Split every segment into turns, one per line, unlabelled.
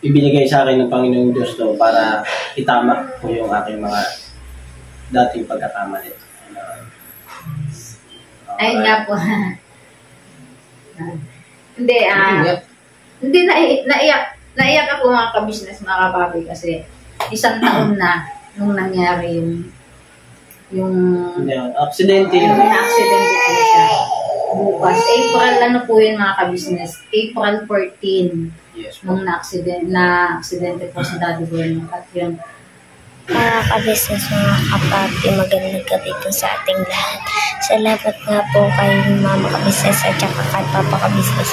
ibinigay sa akin ng Panginoong Diyos to para itama ko yung aking mga dating pagkakamali.
Ayun nga po. Hindi, hindi naiyak ako mga ka-business, mga kapapi, kasi isang taon na nung nangyari yung
aksidente.
Na-aksidente po siya. Bukas, April, ano po yun mga ka-business? April 14.
Yes.
Nung na-aksidente po si Daddy Boy. At yun.
Mga ka-business, mga kapapi, magandang gabi po sa ating lahat. Salamat nga po kay Mama ka-business at saka kay Papa ka-business.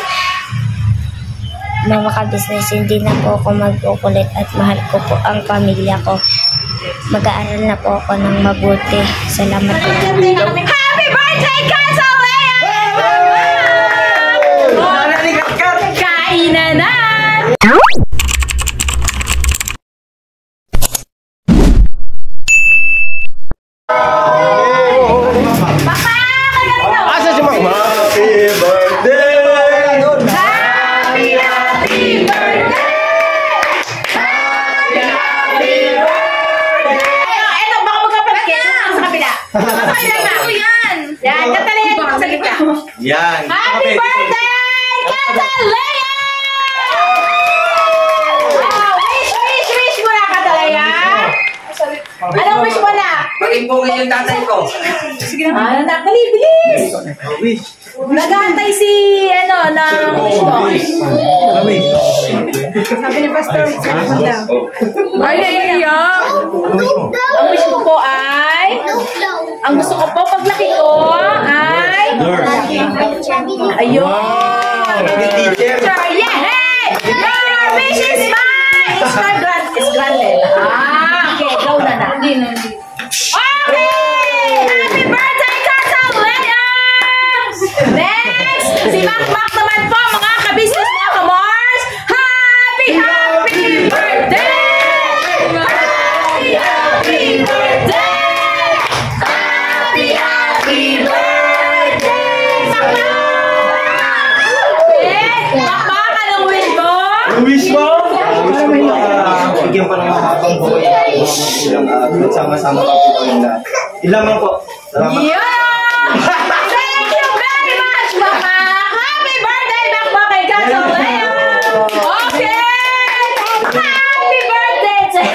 Mama ka-business, hindi na po ako magkukulit at mahal ko po ang pamilya ko. Mag-aaral na po ako ng mabuti. Salamat po.
Happy birthday, Cousin Lea! Kainan na!
Yan.
Happy birthday, Cousin Lea! Wish mo na, Cousin Lea. Anong wish mo na?
Pag-impungin yung tatay ko.
Sige na. Dali, bilis! Nag-aantay si, ng wish mo. Sabi ni Pastor, ay, naiiyak. Ang wish ko po ay, ang gusto ko po paglaki ko ay, ayun. Teacher, yeah! Your wish is mine! It's granted. Okay, go na na. Okay! Happy birthday, Cousin Lea! Next, si Mac naman po, mga ka-business, mga ka-Mars. Happy birthday! Happy birthday! Happy birthday! Mac, anong wish mo?
Wish mo? Bigyan pa ng mahabang buhay. Sama-sama pa po na. Ilan man po. Salamat.
Thank you very much, Mama! Happy birthday, Mac, kay Cousin Lea! Okay! Happy birthday!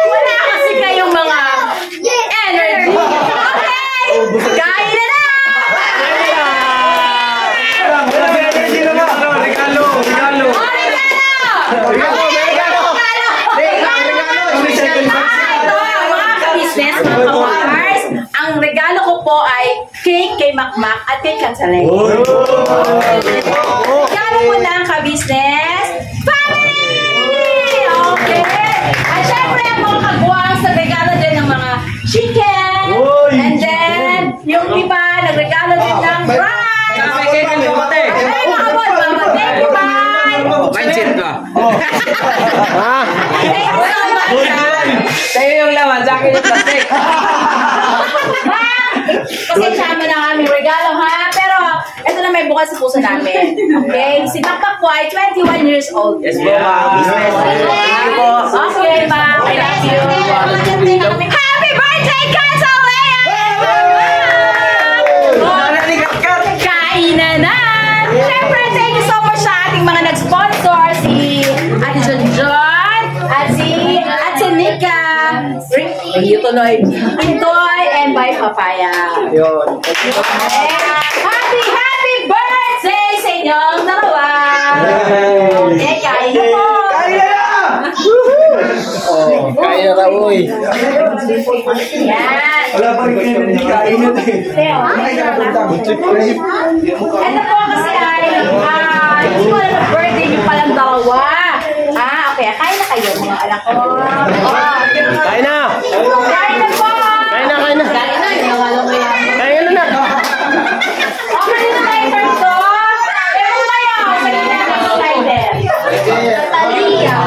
Wala kasi kayong mga energy. Okay! Kain na na! Business, mga ka-Mars, ang regalo ko po ay cake kay Macmac at kay Cousin Lea. Regalo ko lang ka-business family! Okay! At syempre, ang mga kagwang sa regalo din ng mga chicken. And then, yung iba, nagregalo din ng rice. Ay, makabot, mama. Thank you, bye!
Mindset ka.
Thank you so much.
Sa'yo yung laman, sa akin yung plastic.
Kasi sama na aming regalo, ha? Pero, ito na may bukas sa puso namin. Okay? Si Macmac po ay 21 years old.
Yes po, ma'am. Thank you po.
Okay, ma'am. I love you. Happy birthday, Cousin Lea! Kainan na! Siyempre, thank you so much sa ating mga nag-sponsor. Si Ate John at si Nika. Yung tuloy. Intoy and by Papaya.
Yun.
Happy birthday sa inyong dalawa! Okay, kain na po!
Kaya na, uy.
Yan!
Wala pa rin kayo hindi kain na tayo.
Ito po kasi ay, hindi ko alam na birthday niyo palang dalawa. Okay, kain na kayo mga anak ko.
Kain na!
Kain na po!
Kain na, kain na! Kain na na!
Okay na kayo, Perso? Pero tayo, kayo na excited. Natalia.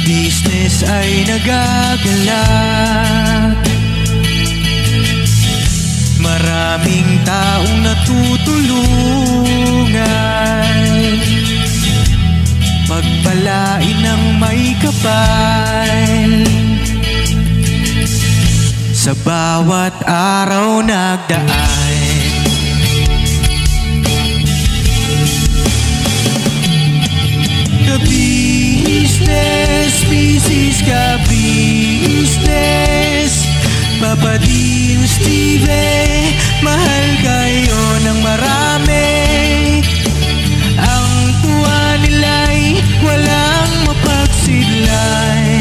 business ay nagagalak. Maraming taong natutulungan, pagpalain ng may kapal. Sa bawat araw nagdaan, ka-business, business ka-business. Papa Dean, Steve, mahal kayo ng marami. Ang tuwa nila'y walang mapagsidlan.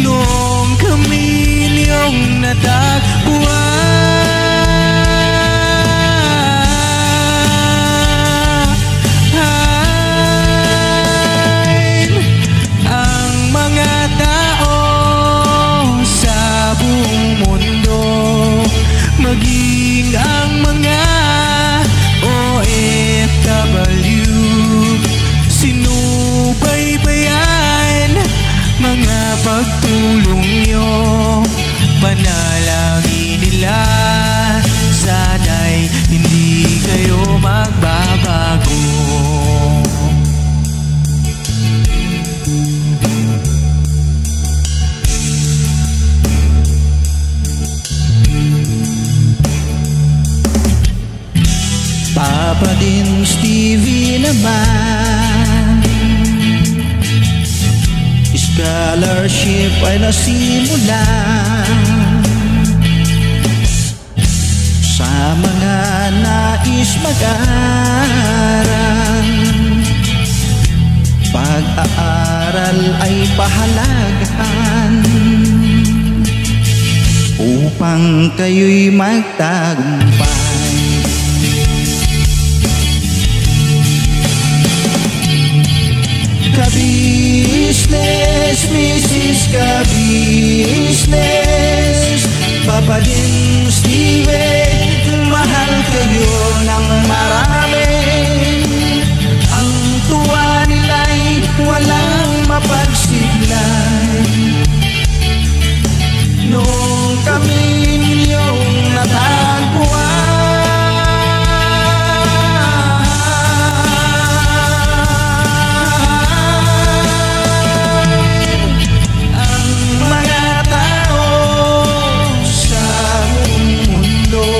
Noong kami niyong natagpuan, ang mga tao sa buong mundo, maging ang mga OFW, sinubaybayan mga pagtulong nyo. Panalangin nila, sana'y hindi kayo magbabago. Papa Dean, Stevie naman, scholarship ay nasimula sa mga nais mag-aral. Pag-aaral ay pahalagahan upang kayo'y magtagumpay. Ka-business, Mrs. Ka-business, Papa Dean, Steve, mahal kayo ng marami. Ang tuwa nila'y walang mapagsiglan. Noong kami ninyong natagpuan, ang mga tao sa buong mundo,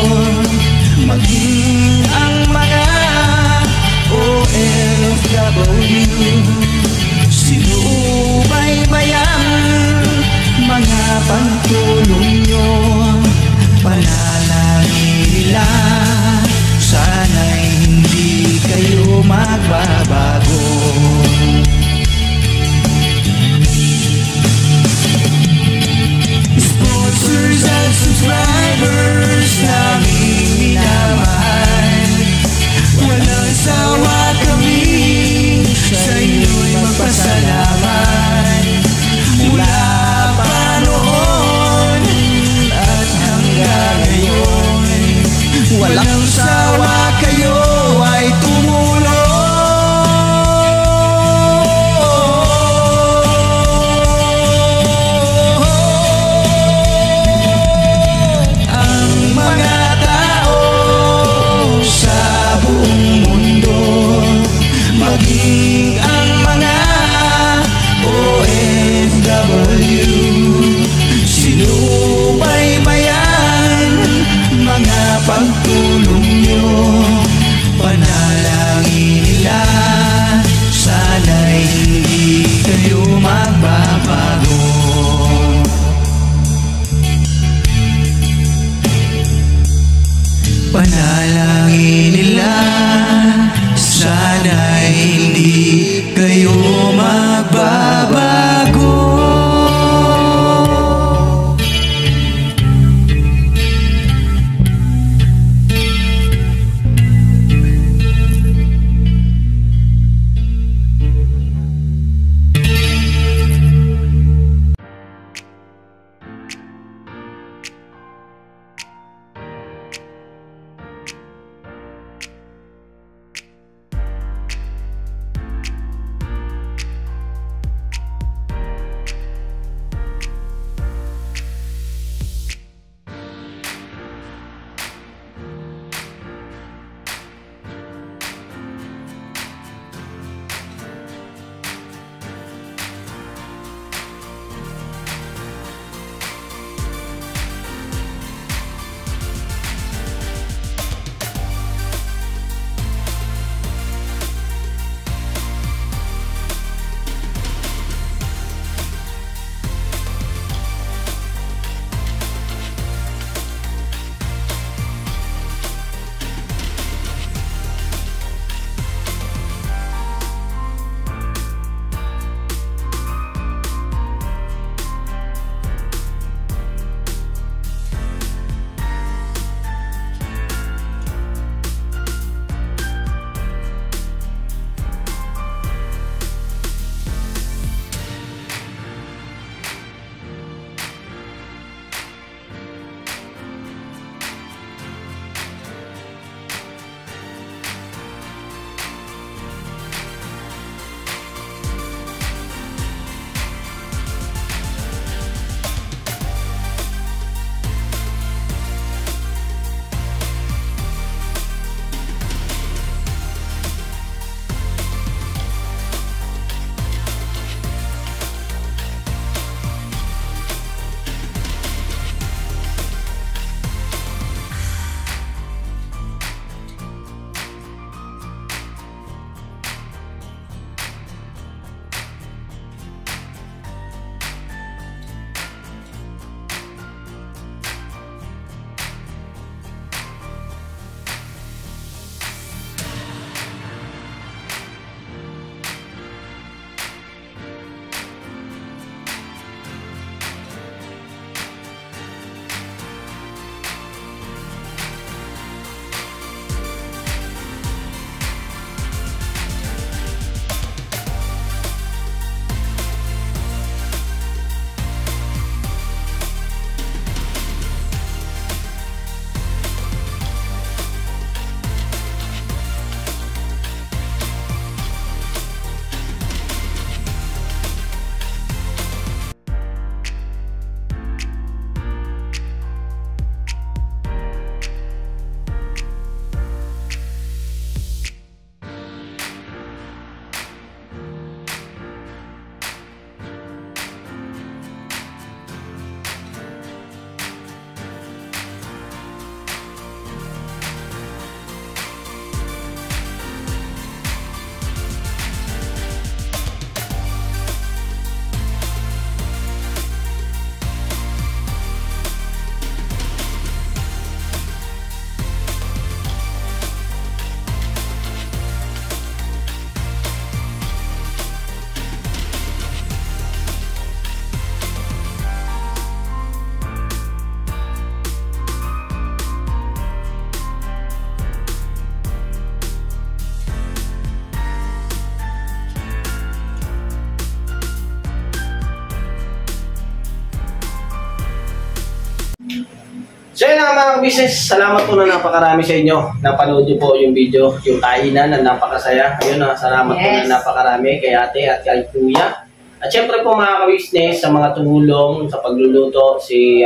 So yun nga mga business, salamat po na napakarami sa inyo. Napanood niyo po yung video, yung kainan na napakasaya. Ayun na, salamat po na napakarami kay ate at kay kuya. At syempre po mga ka-business, sa mga tumulong sa pagluluto, si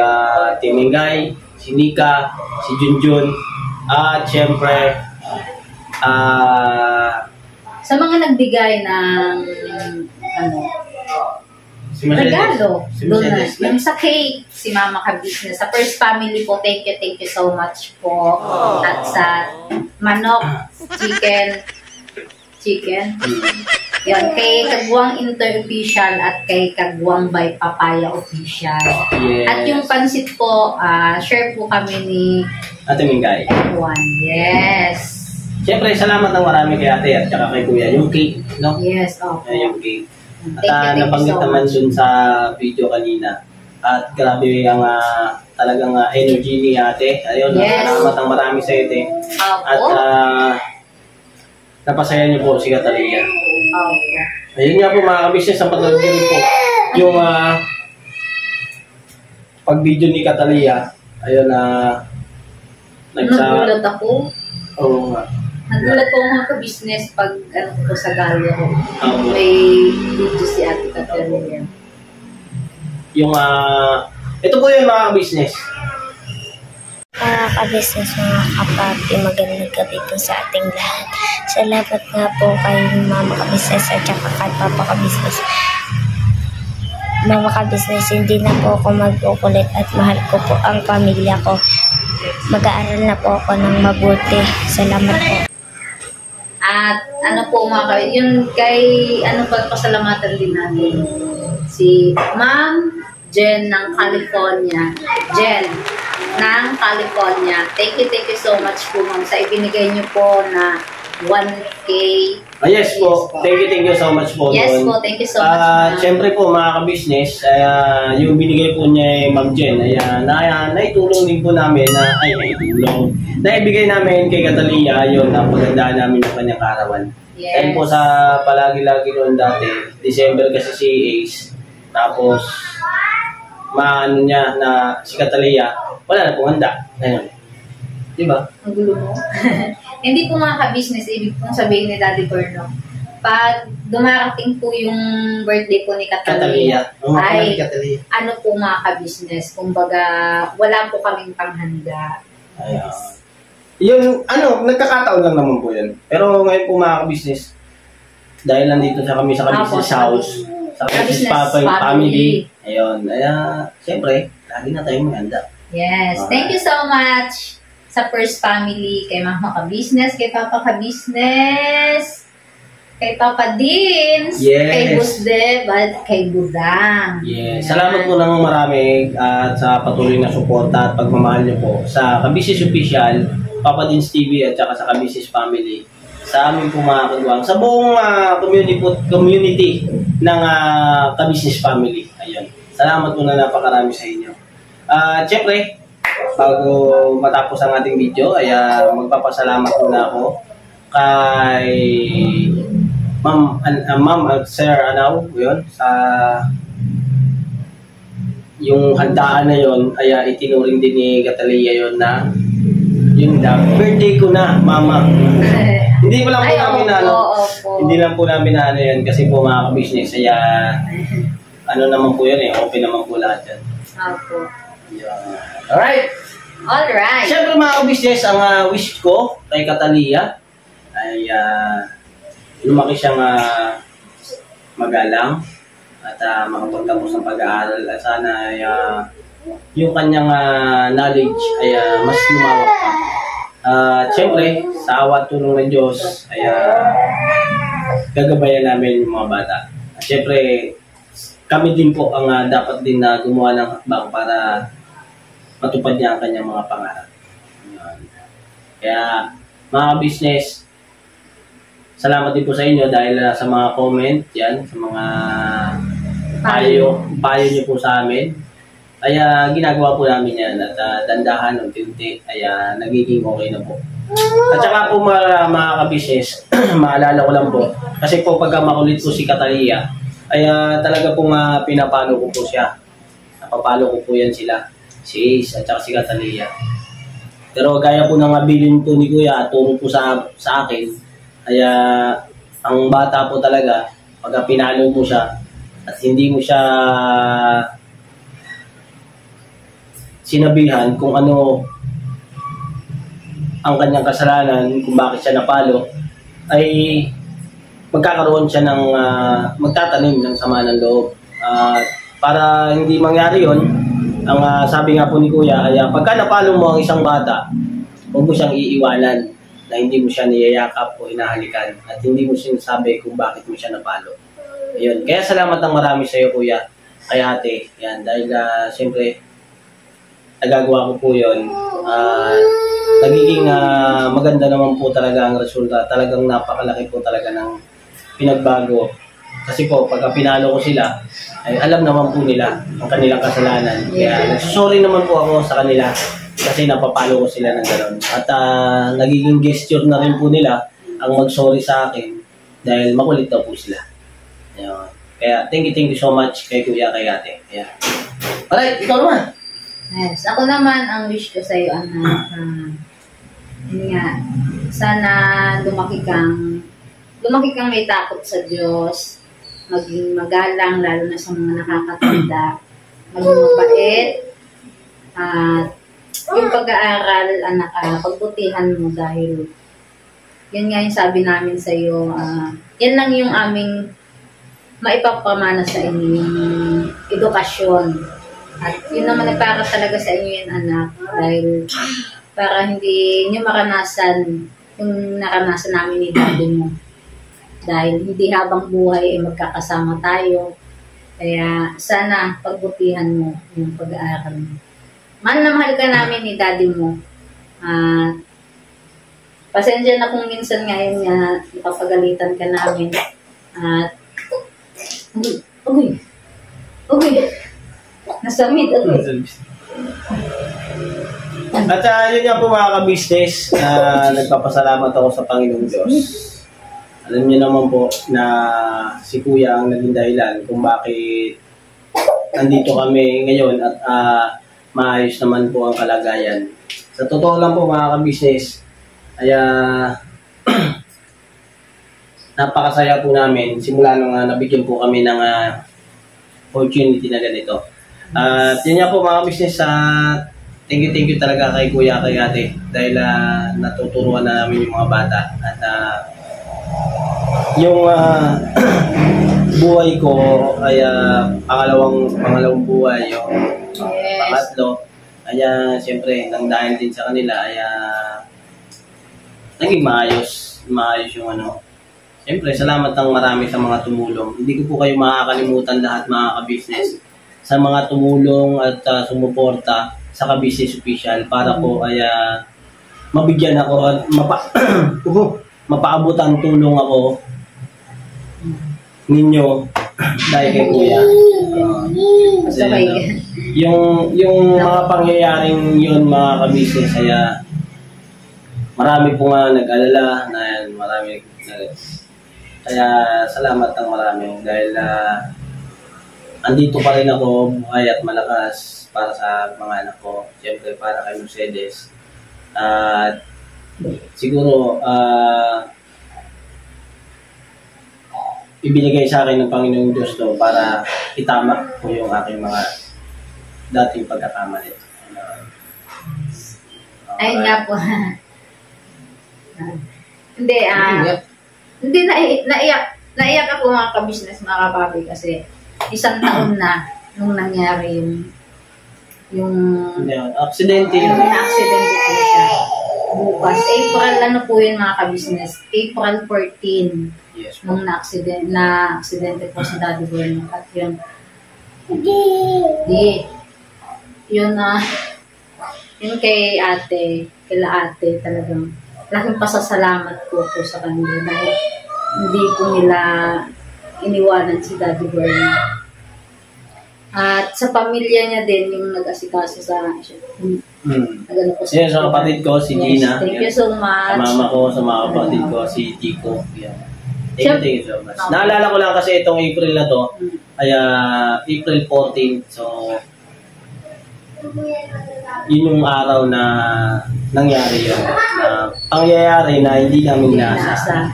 Timingay, si Nika, si Junjun, at syempre,
Sa mga nagbigay ng
si Mercedes.
regalo,
Si
doon na.
Mercedes.
Yung sa cake, si Mama Ka-Business. Sa First Family po, thank you so much po. At sa manok, chicken. Yan, kay Kagwang Inter-Official at kay Kagwang by Papaya Official.
Yes.
At yung pansit po, share po kami ni
Ate Mingay.
everyone. Yes.
Siyempre, salamat ng marami kay ate at saka kay kuya. Yung cake, no?
Yes, opo.
Yung cake.
Thank
At
you
nabanggit
so
naman
much.
dun sa video kanina. At grabe ang talagang energy ni ate. Ayun,
Yes.
salamat ng marami sa ate. At
Opo.
napasaya niyo po si Catalina.
Opo.
Ayun nga po mga kabisnes, ang patuloy niyo rin po yung pag-video ni Catalina. Ayun
Nagulat ako.
Oo nga.
Nagulat po mga ka-business pag po sa gala ko.
Oo.
May video si Ate Catalina.
Yung ito po yung mga business.
Mga ka-business, mga kapapi, magandang gabi po sa ating lahat. Salamat nga po kay Mama Ka-business at saka kay Papa Ka-business. Mama Ka-business, hindi na po ako magkukulit at mahal ko po ang pamilya ko. Mag-aaral na po ako ng mabuti. Salamat po.
At po mga yun kay pagpasalamatan din natin si Ma'am Jen ng California. Jen ng California. Thank you so much po ma'am sa ibinigay niyo po na 1K.
Yes po. Thank you so much po.
Yes
doon.
po, thank you so much ma'am.
Siyempre po mga ka-business, yung binigay po niya Ma'am Jen, naitulong din po namin naibigay namin kay Catalina yung napagandaan namin ng kanyang kaarawan.
Yes.
Dahil po sa palagi-lagi noon dati, December kasi si Ace, tapos maano niya na si Catalina, wala na pong handa. Ayun. Diba?
Ang gulo mo. Hindi po mga ka-business, ibig pong sabihin ni Daddy Corno, pag dumarating po yung birthday po ni Catalina, ay po mga ka-business, kumbaga wala po kaming panghanda.
Ayan. Yung nagkakataon lang naman po yun. Pero ngayon po mga ka-business, dahil nandito kami sa ka-business house, sa ka-business family, ayun, siyempre, lagi na tayong maganda.
Yes, thank you so much sa First Family, kay Mama Ka-business, kay Papa Ka-business, kay Papa Dins,
Yes.
kay Busdeb, at kay Budang.
Yes. Salamat po ng marami at sa patuloy na suporta at pagmamahal niyo po sa Ka-Business Official, Papa Dins TV at saka sa Ka-Business Family. Sa amin po mga kagwang, sa buong community ng Ka-Business Family. Ayun. Salamat po na napakarami sa inyo. Siyempre, bago matapos ang ating video, ay magpapasalamat muna ako kay Ma'am at Sir yun, sa yung handaan na yun, ay itinuring din ni Catalina yun na yun na, birthday ko na, Mama. Hindi mo lang po namin hindi lang po namin yan kasi po mga ka-business, naman po yan open naman po lahat yan.
Opo.
Alright!
Alright.
Siyempre mga ka-business, ang wish ko kay Catalina ay lumaki siyang magalang at makapagtapos ng pag-aaral at sana ay yung kanyang knowledge ay mas lumawak pa. Siyempre, sa awa at tulong ng Diyos ay gagabayan namin yung mga bata. At siyempre, kami din po ang dapat din na gumawa ng hakbang para matupad niya ang kanyang mga pangarap. Kaya, mga business, salamat din po sa inyo dahil sa mga comment yan, sa mga payo niyo po sa amin. Ay ginagawa po namin yan at dandahan, unti-unti, ay nagiging okay na po. At saka po mga ka-business, maalala ko lang po, kasi po pagka makulit po si Catalina, ay talaga pong pinapalo ko po siya. Napapalo ko po yan sila. si Ace at saka si Catalia. Pero gaya po ng abilin po ni Kuya at turo po sa akin, kaya ang bata po talaga, pagka pinalo mo siya at hindi mo siya sinabihan kung ano ang kanyang kasalanan, kung bakit siya napalo, ay magkakaroon siya ng magtatanim ng sama ng loob. Para hindi mangyari yon, ang sabi nga po ni Kuya ay pagka napalo mo ang isang bata, huwag mo siyang iiwanan na hindi mo siya niyayakap o hinahalikan at hindi mo sinasabi kung bakit mo siya napalo. Ayun. Kaya salamat ng marami sa iyo, Kuya, kay ate. Yan, dahil siyempre nagagawa ko po yun. Nagiging maganda naman po talaga ang resulta. Talagang napakalaki po talaga ng pinagbago. Kasi po, pagka pinalo ko sila, ay alam naman po nila ang kanilang kasalanan. Kaya nagsusorry naman po ako sa kanila kasi napapalo ko sila ng gano'n. At nagiging gesture na rin po nila ang mag-sorry sa akin dahil makulit daw po sila. Ayun. Kaya thank you so much kay Kuya, kay ate. Ayan. Alright, ikaw naman.
Yes. Ako naman, ang wish ko sa iyo, anak, yun nga, sana lumaki kang may takot sa Diyos, maging magalang, lalo na sa mga nakakatanda, maging mabait, at yung pag-aaral, anak, pagbutihan mo dahil yun nga yung sabi namin sa iyo, yan lang yung aming maipapamana sa inyo, yung edukasyon. At yun naman ay para talaga sa inyo yan, anak, dahil para hindi nyo maranasan yung naranasan namin ni daddy mo. Dahil hindi habang buhay ay magkakasama tayo. Kaya sana pagbutihan mo yung pag-aaral mo. Mahal na mahal ka namin ni daddy mo. Pasensya na kung minsan ngayon nga napapagalitan ka namin. At uy. Nasamid ako.
At yun nga po mga ka-business, nagpapasalamat ako sa Panginoong Diyos. Alam niyo naman po na si Kuya ang naging dahilan kung bakit nandito kami ngayon at maayos naman po ang kalagayan. Sa totoo lang po mga ka-business, ay napakasaya po namin simula nung nabigyan po kami ng opportunity na ganito. At yun nga po mga business, thank you talaga kay Kuya, kay ate dahil natuturuan na namin yung mga bata at yung buhay ko ay pangalawang buhay, yung pangatlo ay siyempre nang dahil din sa kanila ay naging maayos yung siyempre salamat ng marami sa mga tumulong. Hindi ko po kayo makakalimutan lahat mga ka-business sa mga tumulong at sumuporta sa Ka-Business Official para po ay mabigyan ako at mapaabutan tulong ako ninyo dahil kay Kuya. Yung mga pangyayaring yun mga ka-business ay marami po nga nag-alala na marami kaya salamat ng marami dahil andito pa rin ako buhay at malakas para sa mga anak ko, siyempre para kay Mercedes. At siguro ibinigay sa akin ng Panginoong Diyos to para itama ko yung aking mga dating pagkakamali.
Ayun nga po. Hindi naiyak ako mga ka-business, mga kapapi, kasi isang taon na nung nangyari yung
aksidente.
Na-aksidente po siya. Bukas, April po yun mga ka-business. April 14.
Yes.
Nung na-aksidente po si Daddy Boy. At yun. Yun kay ate, talagang laking pasasalamat po sa kanila dahil hindi po nila iniwanan si Daddy Boy. At sa pamilya niya din yung nag-asikaso sa
sa kapatid ko, si Gina.
Thank you so much.
Sa mama ko, sa mga kapatid ko, si Tico. Thank you so much. Naalala ko lang kasi itong April na to, ay April 14. So, yun yung araw na nangyari yun. Pangyayari na hindi namin inaasahan.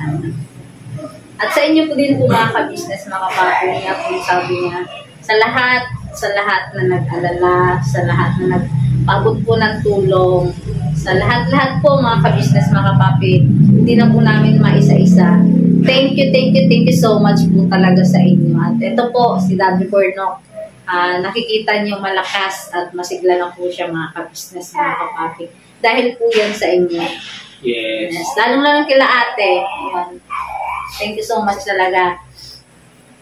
At sa inyo po din po mga ka-business, mga kapapi niya po sabi niya, sa lahat na nag-alala, sa lahat na nagpabot po ng tulong, sa lahat po mga ka-business, mga kapapi, hindi na po namin maisa-isa. Thank you so much po talaga sa inyo. At ito po, si Daddy Bornok, nakikita niyo malakas at masigla lang po siya mga ka-business, mga kapapi. Dahil po yan sa inyo.
Yes.
Lalong kila ate. Ayan. Thank you so much talaga.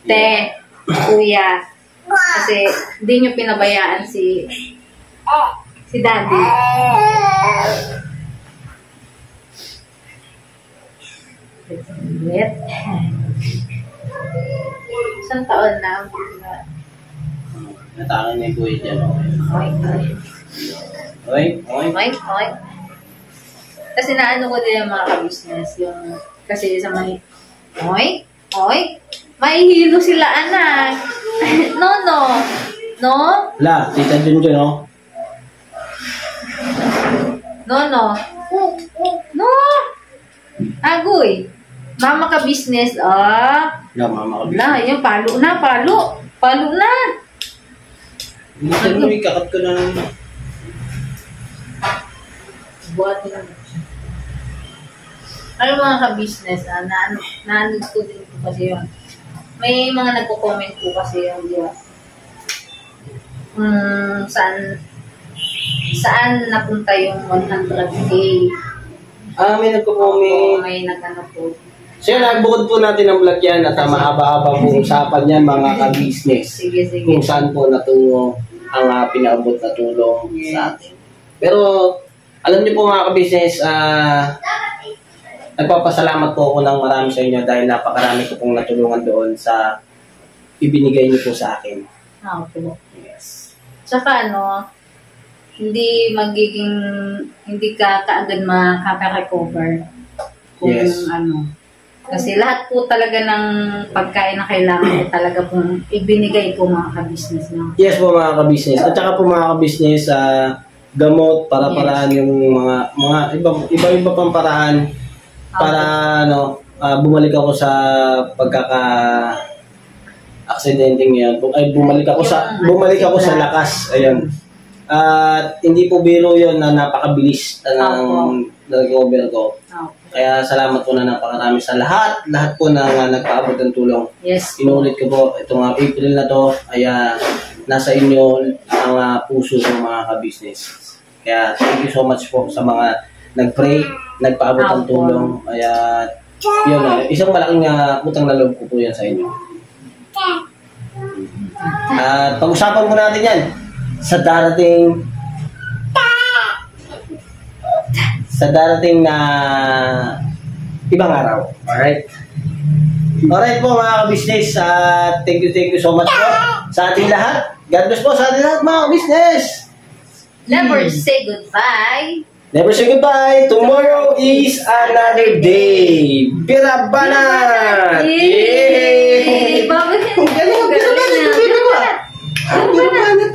Te, kuya. Kasi hindi nyo pinabayaan si Daddy. Isang taon na.
Natakan niya po yun dyan. Okay.
Kasi naano ko din yung mga ka-business. Kasi sa may mahihilo sila, anak. No?
La, Tita Junjun, no?
No. Agoy. Mama ka-business,
La, mama ka.
La, yung palo na.
Minsan mo, ikakat ko na lang.
Buhat na. Ano mga ka-business, naanod ko din po kasi yun. May mga nagko-comment po kasi yun, di ba? Saan napunta yung 100K?
May nagko-comment.
May nagano po.
So yun, nagbukod po natin ang vlog yan at mahaba-haba po usapan yan mga ka-business.
Sige.
Kung saan po natungo ang pinaabot na tulong sa atin. Pero, alam niyo po mga ka-business, nagpapasalamat po ako ng marami sa inyo dahil napakarami ko pong natulungan doon sa ibinigay niyo po sa akin.
Okay.
Yes.
Tsaka hindi ka kaagad makaka-recover kung
Yes.
Kasi lahat po talaga ng pagkain na kailangan talaga pong ibinigay ko mga ka-business na.
Yes po mga ka-business. At saka po mga ka-business, gamot, para-paraan yung mga iba pang paraan para bumalik ako sa aksidente ngayon. Ay bumalik ako sa lakas. Ayun. At hindi po biro 'yon na napakabilis ng recover ko. Kaya salamat po na napakarami sa lahat po na nagpaabot ng tulong.
Yes.
Inulit ko po itong April na to ay nasa inyo ang puso ng mga ka-business. Kaya thank you so much po sa mga nag-pray, nagpaabot ng tulong. Kaya yun isang malaking utang na loob ko po yan sa inyo. At pag-usapan po natin yan sa darating na ibang araw. Alright po mga ka-business. Thank you so much po sa ating lahat. God bless po sa ating lahat mga ka-business.
Never say goodbye.
Never say goodbye. Tomorrow is another day. Birabanat! Yay!
Bakit?
Birabanat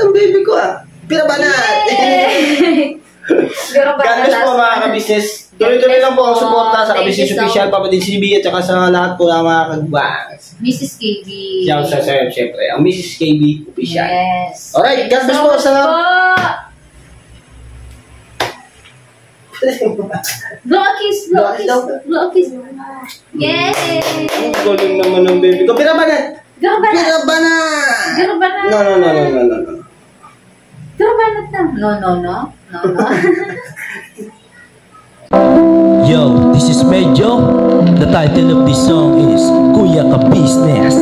ang baby ko Birabanat! God bless po mga ka-business. Tuloy-tuloy lang po ang suporta sa ka-business official, Papa Din CB, at saka sa lahat po ng mga kagwangs.
Mrs. KB.
Siyempre, ang Mrs. KB official.
Yes.
Alright, God bless po sa
Blow a kiss. Yay!
Galing naman ng baby ko. Birabanat!
Garabanat! No.
Yo, this is Medyo. The title of this song is Kuya Ka Business.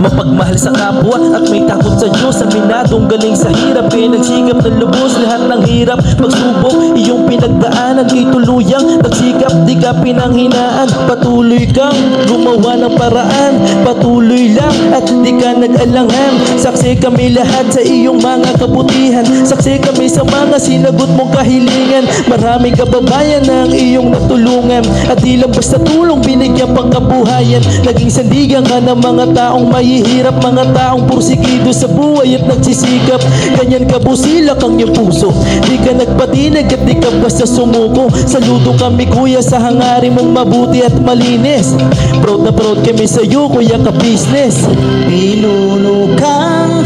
Mapagmahal sa kapwa at may takot sa Diyos. Aminadong galing sa hirap, pinagsikap ng lubos lahat ng hirap. Pagsubok, iyong pinagdaanan, kay tuluyang nagsikap, di ka pinanghinaan. Patuloy kang gumawa ng paraan, patuloy lang at di ka nag-alangan. Saksi kami lahat sa iyong mga kabutihan, saksi kami sa mga sinagot mong kahilingan. Maraming kababayan na ang iyong natulungan, at di lang basta tulong binigyan pang kabuhayan. Naging sandigan ka ng mga taong may naghihirap, mga taong pursigido sa buhay at nagsisikap. Ganyan kabusilak ang iyong puso, di ka nagpatinag at di ka basta sumuko. Saludo kami kuya sa hangarin mong mabuti at malinis. Proud na proud kami sa'yo kuya ka-business.
Pinunukang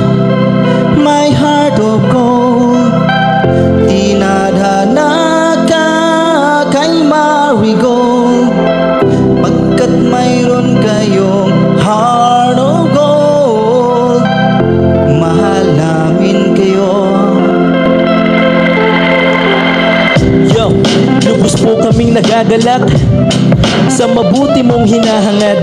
my heart of gold, tinadhana ka kay marigold, pagkat mayroon kayong heart of gold, mahal namin kayo.
Yo, lubos po kaming nagagalak sa mabuti mong hinahangad.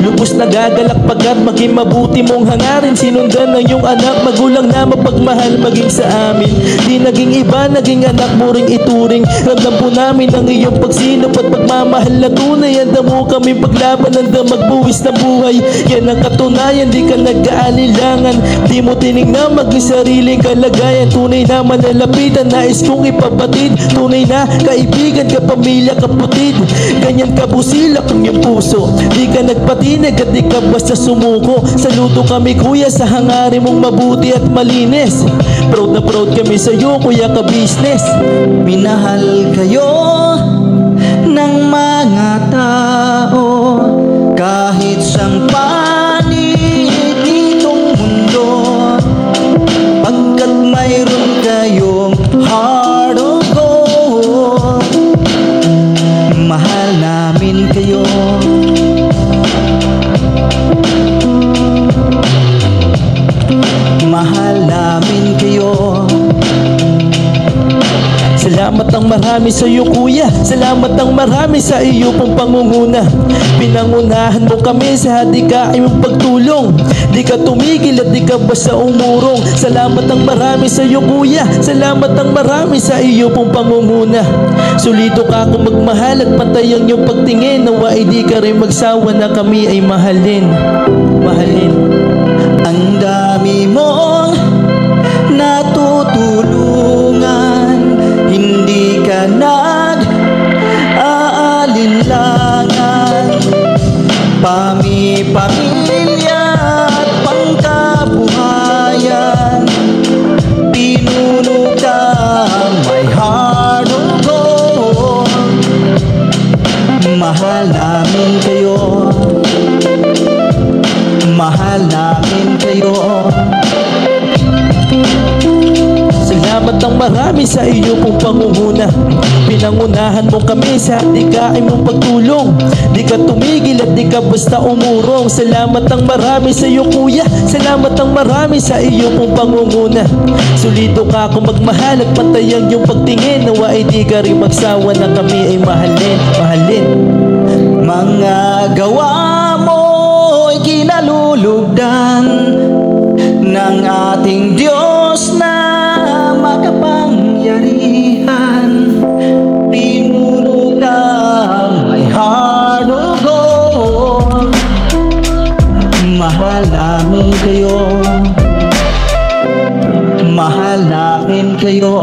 Lubos nagagalak pagkat maging mabuti mong hangarin. Sinundan ng iyong anak, magulang na mapagmahal maging sa amin. Di naging iba, naging anak mo ring ituring. Ramdam po namin ang iyong pagsinop at pagmamahal na tunay. Handa mo kami paglaban, handa magbuwis na buhay. Yan ang katunayan, di ka nag-aalilangan. Di mo tinignan maging sariling kalagayan. Tunay na malalapitan, nais kong ipabatid. Tunay na kaibigan, kapamilya, kapatid. Ganyan kabusilak ang iyong puso, di ka nagpatinag at di ka basta sumuko. Saludo kami kuya sa hangarin mong mabuti at malinis. Proud na proud kami sa'yo kuya ka-business.
Minahal kayo ng mga tao kahit sang panig itong mundo, pagkat mayroon kayong heart of gold, mahal namin kayo. Mahal namin kayo.
Salamat ang marami sa iyo kuya, salamat ang marami sa iyo pong pangunguna. Pinangunahan mo kami sa hadikain mong pagtulong, di ka tumigil at di ka basta umurong. Salamat ang marami sa iyo kuya, salamat ang marami sa iyo pong pangunguna. Solido ka kung magmahal at patay ang iyong pagtingin. Nawa ay di ka rin magsawa na kami ay mahalin. Mahalin.
Ang dami mong natutulungan, hindi ka nag-aalinlangan. Pamilya at pangkabuhayan, pinuno kang my heart of gold, mahal namin kayo. Mahal namin kayo.
Salamat ang marami sa iyo pong pangunguna. Pinangunahan mo kami sa hadikain mong pagtulong, di ka tumigil at di ka basta umurong. Salamat ang marami sa iyo kuya, salamat ang marami sa iyo pong pangunguna. Solido ka kung magmahal at patay ang iyong pagtingin. Nawa ay di ka rin magsawa na kami ay mahalin. Mahalin.
Mga gawa mo'y kinalulugdan ng ating Diyos na makapangyarihan. Pinuno ng my heart of gold, mahal namin kayo. Mahal namin kayo.